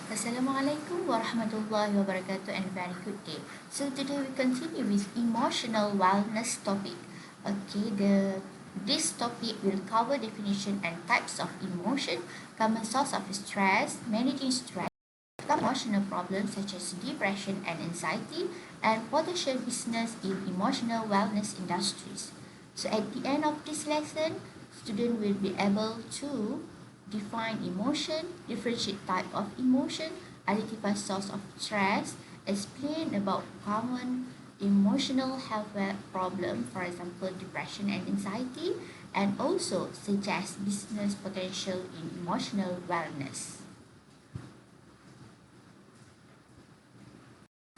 Assalamualaikum warahmatullahi wabarakatuh and very good day. So today we continue with emotional wellness topic. Okay, this topic will cover definition and types of emotion, common source of stress, managing stress, emotional problems such as depression and anxiety, and potential business in emotional wellness industries. So at the end of this lesson, student will be able to define emotion, differentiate type of emotion, identify source of stress, explain about common emotional health problem, for example, depression and anxiety, and also suggest business potential in emotional wellness.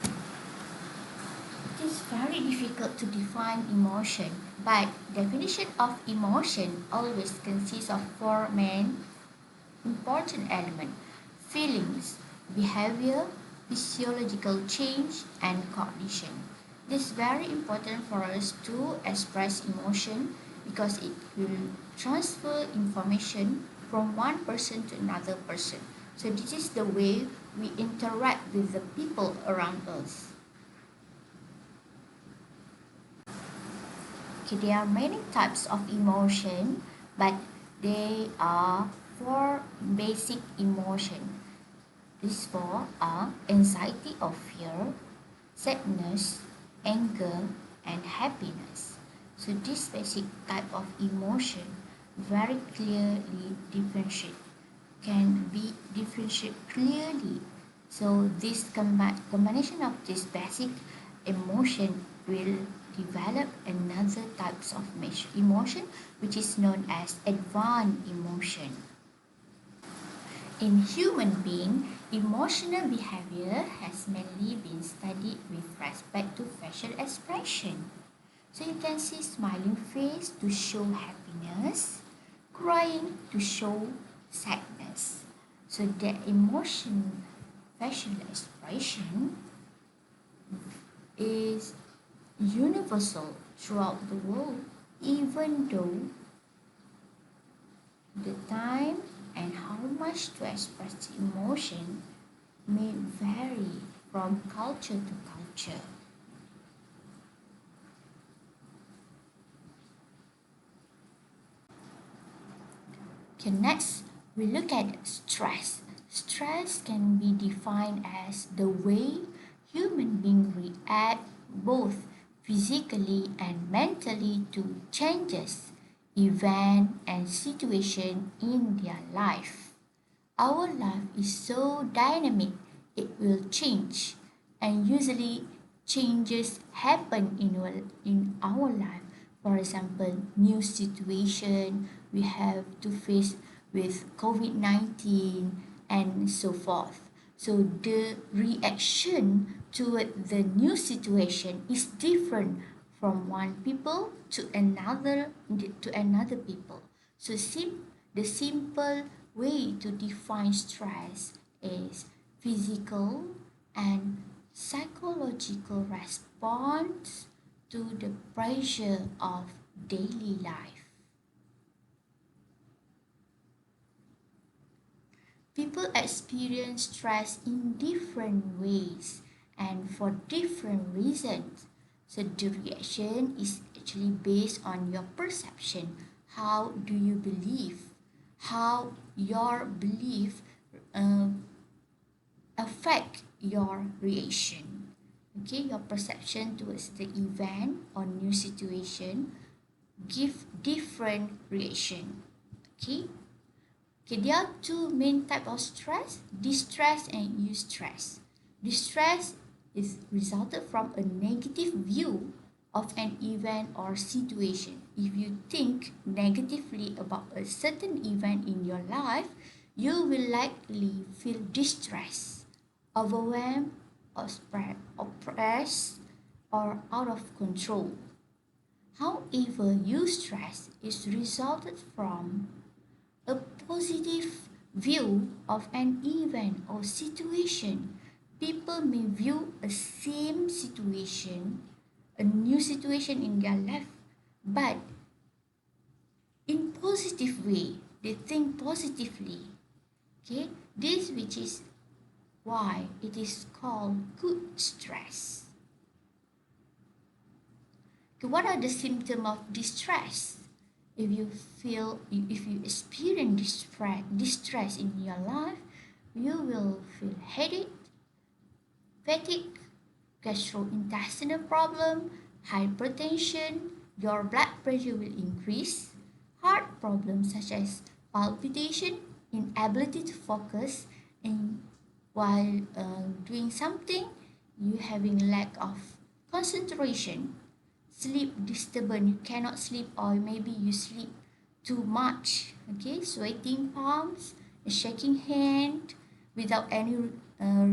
It is very difficult to define emotion, but definition of emotion always consists of four main important elements: feelings, behavior, physiological change, and cognition. This is very important for us to express emotion because it will transfer information from one person to another person. So this is the way we interact with the people around us. Okay, there are many types of emotion, but they are four basic emotion. These four are anxiety or fear, sadness, anger, and happiness. So this basic type of emotion very clearly differentiate can be differentiated clearly. So this combination of this basic emotion will develop another types of emotion which is known as advanced emotion. In human being, emotional behavior has mainly been studied with respect to facial expression. So you can see smiling face to show happiness, crying to show sadness. So the emotion facial expression is universal throughout the world, even though the time and how much to express emotion may vary from culture to culture. Okay, next we look at stress. Stress can be defined as the way human beings react both physically and mentally to changes, event and situation in their life. Our life is so dynamic, it will change, and usually changes happen in our life. For example, new situation we have to face with COVID-19 and so forth. So the reaction toward the new situation is different from one people to another people. So the simple way to define stress is physical and psychological response to the pressure of daily life. People experience stress in different ways and for different reasons. So the reaction is actually based on your perception. How do you believe? How your belief uh, affect your reaction. Okay, your perception towards the event or new situation give different reaction. Okay. Okay, there are two main type of stress, distress and eustress. Distress is resulted from a negative view of an event or situation. If you think negatively about a certain event in your life, you will likely feel distressed, overwhelmed, or oppressed, or out of control. However, eustress is resulted from a positive view of an event or situation. People may view a same situation, a new situation in their life, but in positive way. They think positively. Okay, this which is why it is called good stress. Okay, what are the symptoms of distress? If you experience distress in your life, you will feel headache, fatigue, gastrointestinal problem, hypertension, your blood pressure will increase, heart problems such as palpitation, inability to focus, and while doing something, you having lack of concentration, sleep disturbance, you cannot sleep or maybe you sleep too much, okay, sweating palms, shaking hand without any uh,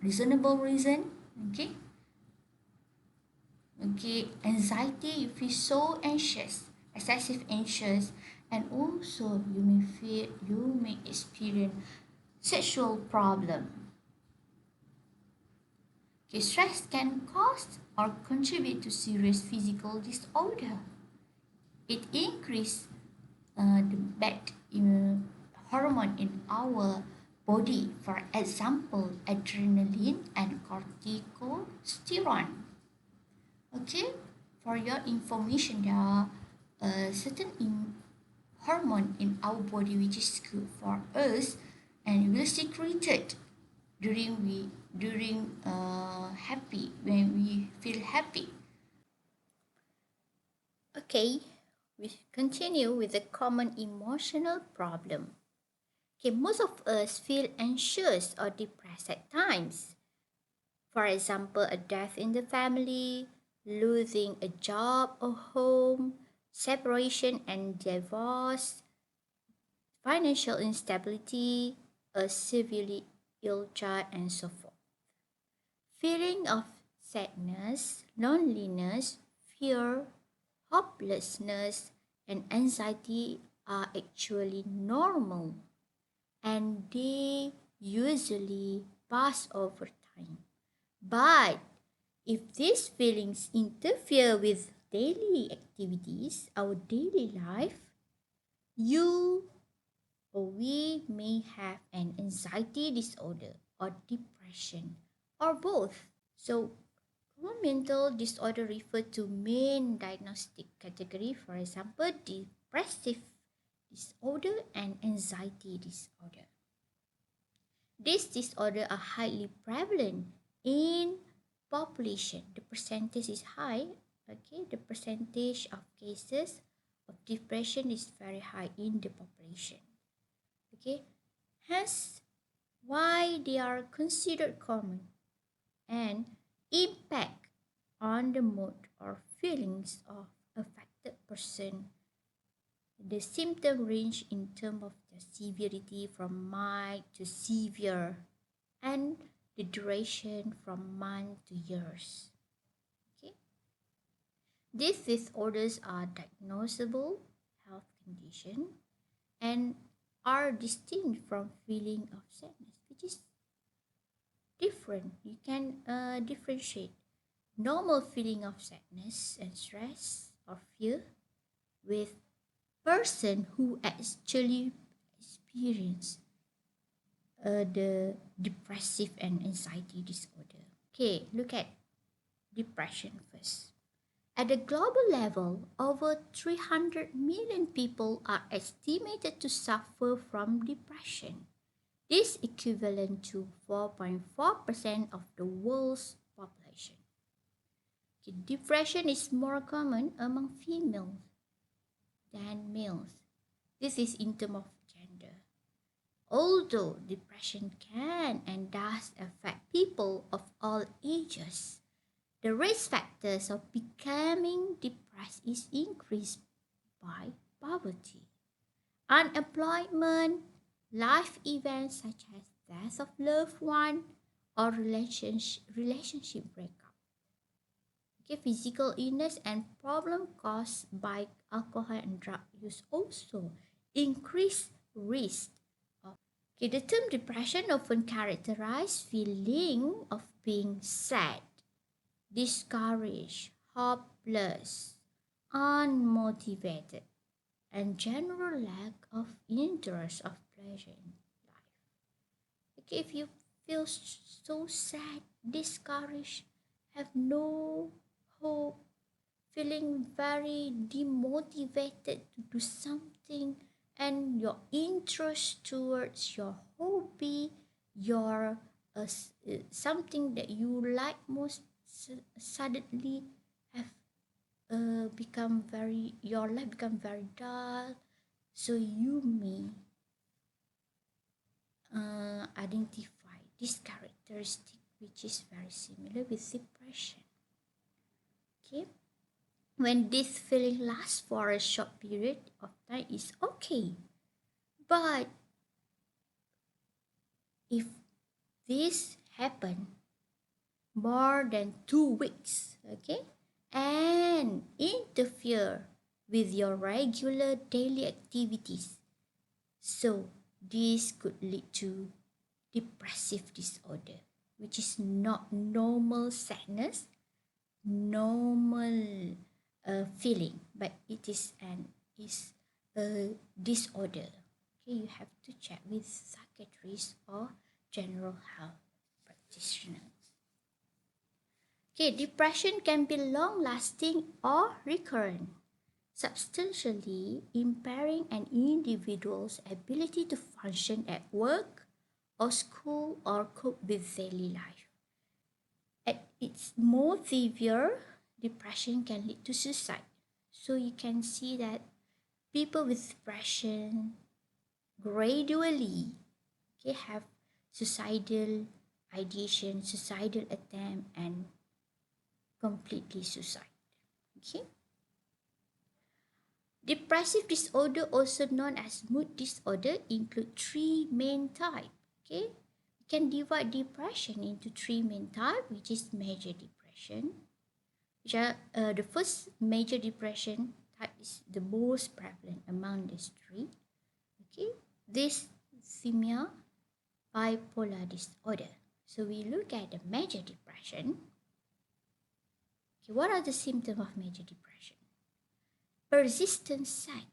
reasonable reason, okay. Okay, anxiety, you feel so anxious, excessive anxious, and also you may experience sexual problem. Okay, stress can cause or contribute to serious physical disorder. It increase the bad hormone in our body, for example, adrenaline and corticosteroid. Okay, for your information, there are certain hormone in our body which is good for us and will secreted during happy when we feel happy. Okay, we continue with the common emotional problem. Okay, most of us feel anxious or depressed at times. For example, a death in the family, losing a job or home, separation and divorce, financial instability, a severely ill child, and so forth. Feeling of sadness, loneliness, fear, hopelessness, and anxiety are actually normal and they usually pass over time. But if these feelings interfere with daily activities, our daily life, you or we may have an anxiety disorder or depression or both. So, common mental disorder refer to main diagnostic category, for example, depressive disorder and anxiety disorder. These disorders are highly prevalent in population. The percentage is high. Okay, the percentage of cases of depression is very high in the population. Okay, hence why they are considered common and impact on the mood or feelings of affected person. The symptom range in terms of the severity from mild to severe and the duration from months to years. Okay? These disorders are diagnosable health condition and are distinct from feeling of sadness, which is different. You can differentiate normal feeling of sadness and stress or fear with person who actually experience the depressive and anxiety disorder. Okay, look at depression first. At the global level, over 300 million people are estimated to suffer from depression. This equivalent to 4.4% of the world's population. Depression is more common among females than males. This is in terms of gender. Although depression can and does affect people of all ages, the risk factors of becoming depressed is increased by poverty, unemployment, life events such as death of loved one or relationship breakup. Okay, physical illness and problem caused by alcohol and drug use also increase risk of. Okay, the term depression often characterize feeling of being sad, discouraged, hopeless, unmotivated, and general lack of interest of pleasure in life. Okay, if you feel so sad, discouraged, have no hope, feeling very demotivated to do something, and your interest towards your hobby, your something that you like most suddenly have become very your life become very dull. So you may identify this characteristic, which is very similar with depression. Okay, when this feeling lasts for a short period of time is okay, but if this happen more than 2 weeks, okay, and interfere with your regular daily activities, so this could lead to depressive disorder, which is not normal sadness, normal feeling, but it is a disorder. Okay, you have to check with psychiatrist or general health practitioner. Okay, depression can be long lasting or recurrent, substantially impairing an individual's ability to function at work or school or cope with daily life. At its most severe, depression can lead to suicide. So you can see that people with depression gradually, okay, have suicidal ideation, suicidal attempt, and completely suicide. Okay. Depressive disorder, also known as mood disorder, include three main types. Okay, we can divide depression into three main types, which is major depression. Which are the first major depression type is the most prevalent among these three. Okay, dysthymia, bipolar disorder. So we look at the major depression. Okay, what are the symptoms of major depression? Persistent sad,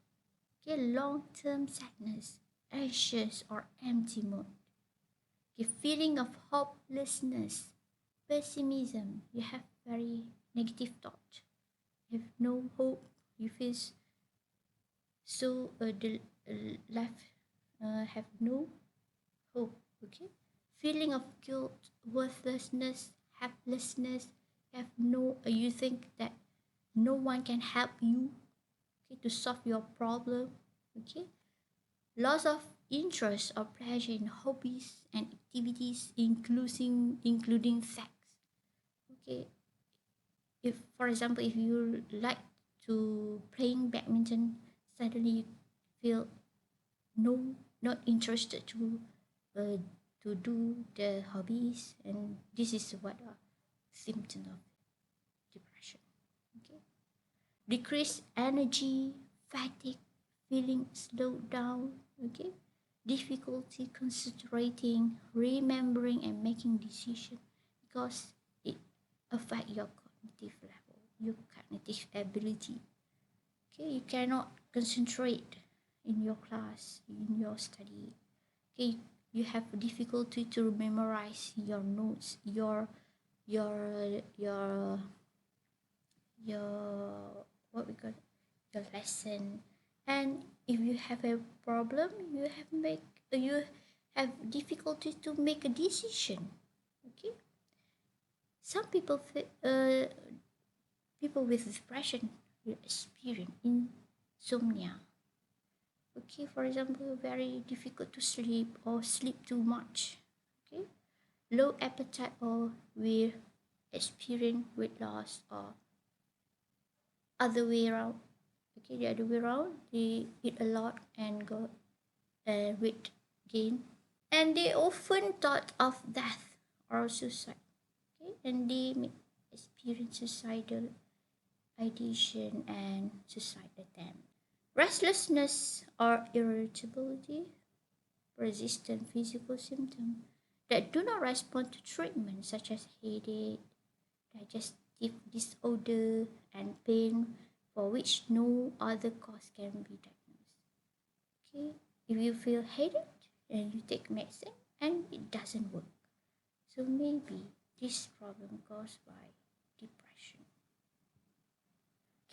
okay, long-term sadness, anxious or empty mood, okay, feeling of hopelessness, pessimism, you have very negative thought, you have no hope, you feel so the life have no hope, okay, feeling of guilt, worthlessness, helplessness, have no you think that no one can help you, okay, to solve your problem, okay, loss of interest or pleasure in hobbies and activities including sex, okay, if for example if you like to playing badminton, suddenly you feel no not interested uh, to do the hobbies, and this is what a symptom of depression. Okay, decreased energy, fatigue, feeling slowed down, okay, difficulty concentrating, remembering and making decision, because it affect your cognitive level, your cognitive ability. Okay, you cannot concentrate in your class, in your study. Okay, you have difficulty to memorize your notes, your your what we call your lesson, and if you have a problem, you have difficulty to make a decision. Okay, some people with depression will experience insomnia. Okay, for example, very difficult to sleep or sleep too much. Okay, low appetite or will experience weight loss or other way around. Okay, the other way around, they eat a lot and got weight gain, and they often thought of death or suicide. Okay, and they may experience suicidal ideation and suicide attempt. Restlessness or irritability, persistent physical symptoms that do not respond to treatment, such as headache, digestive disorder, and pain for which no other cause can be diagnosed. Okay, if you feel headache and you take medicine and it doesn't work, So maybe this problem caused by depression.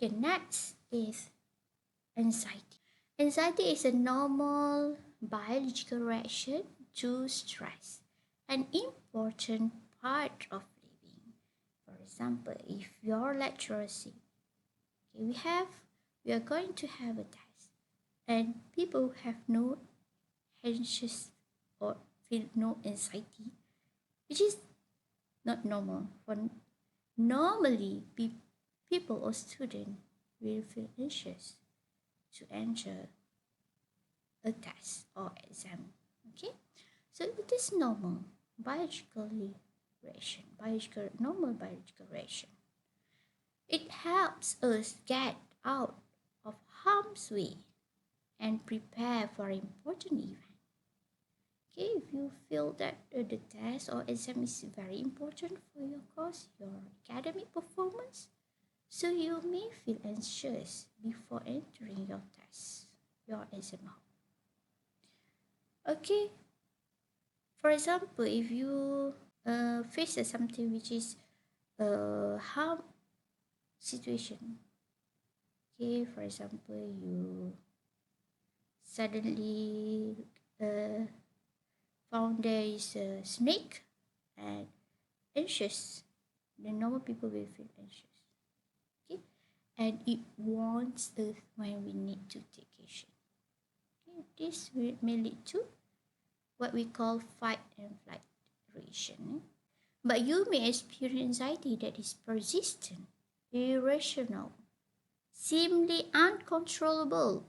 Okay, next is anxiety. Anxiety is a normal biological reaction to stress, an important part of living. For example, if your lecturer say, okay, we are going to have a test, and people have no anxious or feel no anxiety, which is not normal. For normally, people or students will feel anxious to enter a test or exam. Okay, so it is normal biologically normal biological reaction. It helps us get out of harm's way and prepare for important event. Okay, if you feel that the test or exam is very important for your course, your academic performance, so you may feel anxious before entering your test, your exam hall. Okay, for example, if you face something which is a harm situation, okay, for example, you suddenly found there is a snake and anxious, the normal people will feel anxious. Okay, and it warns us when we need to take action. Okay, this may lead to what we call fight and flight reaction. But you may experience anxiety that is persistent, irrational, seemingly uncontrollable,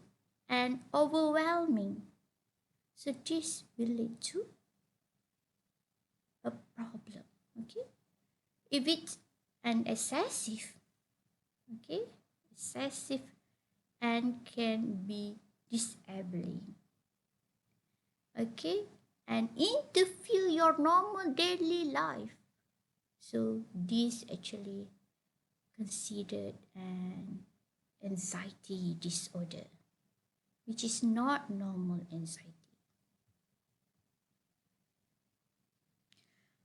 and overwhelming. So this will lead to a problem. Okay, if it's an excessive and can be disabling. Okay, and interfere your normal daily life. So this actually considered an anxiety disorder, which is not normal anxiety.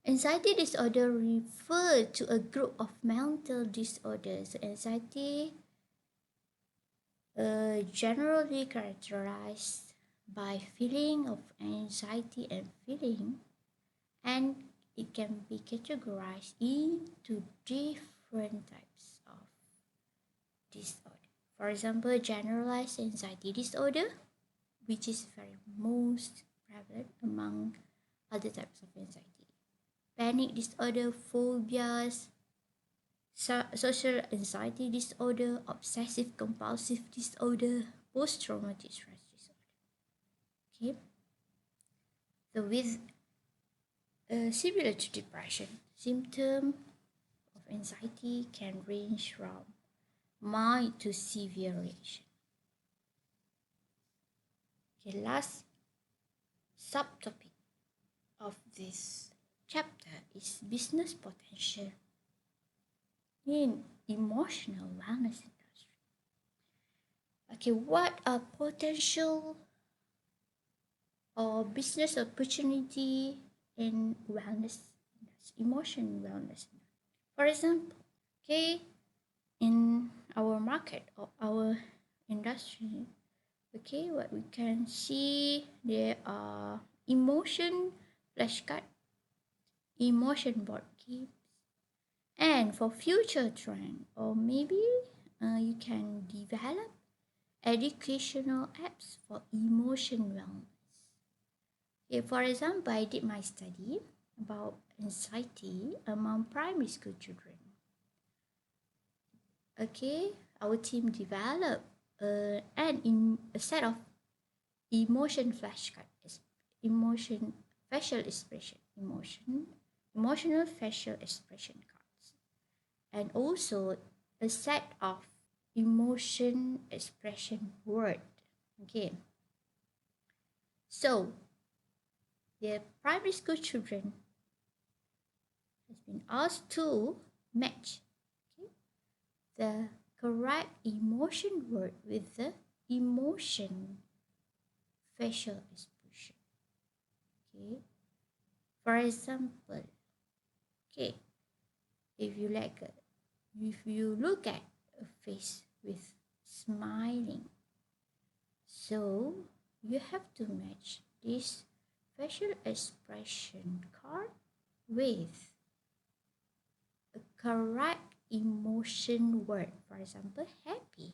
Anxiety disorder refers to a group of mental disorders. Anxiety generally characterized by feeling of anxiety and feeling, and it can be categorized into different types of disorder. For example, generalized anxiety disorder, which is very most prevalent among other types of anxiety. Panic disorder, phobias, social anxiety disorder, obsessive compulsive disorder, post-traumatic stress disorder. Okay, so with similar to depression, symptoms of anxiety can range from mild to severe reaction. Okay, last subtopic of this chapter is business potential in emotional wellness industry. Okay, what are potential or business opportunity in wellness, emotion wellness? For example, okay, in our market or our industry, okay, what we can see there are emotion flashcard, emotion board games, and for future trend, or maybe you can develop educational apps for emotion wellness. Okay, for example, I did my study about anxiety among primary school children. Okay, our team developed a set of emotion flashcards, emotion facial expression, emotional facial expression cards, and also a set of emotion expression word. Okay, so the primary school children has been asked to match, okay, the correct emotion word with the emotion facial expression. Okay, for example, Okay, if you like, if you look at a face with smiling, so you have to match this facial expression card with a correct emotion word. For example, happy.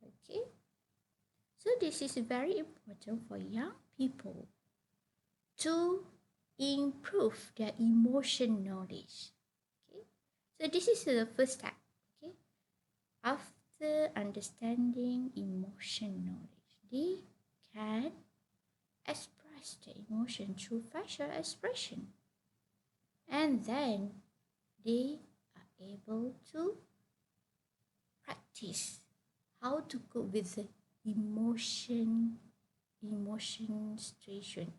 Okay, so this is very important for young people to improve their emotion knowledge. Okay, so this is the first step. Okay, after understanding emotion knowledge, they can express the emotion through facial expression, and then they are able to practice how to cope with the emotion situation,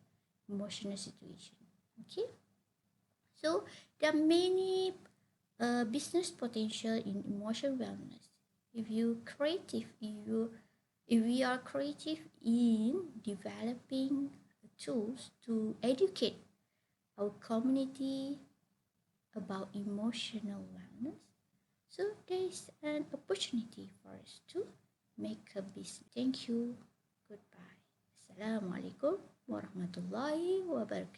emotional situation. Okay, so there are many business potential in emotional wellness. If we are creative in developing tools to educate our community about emotional wellness, so there is an opportunity for us to make a business. Thank you. Goodbye. Assalamualaikum warahmatullahi wabarakatuh.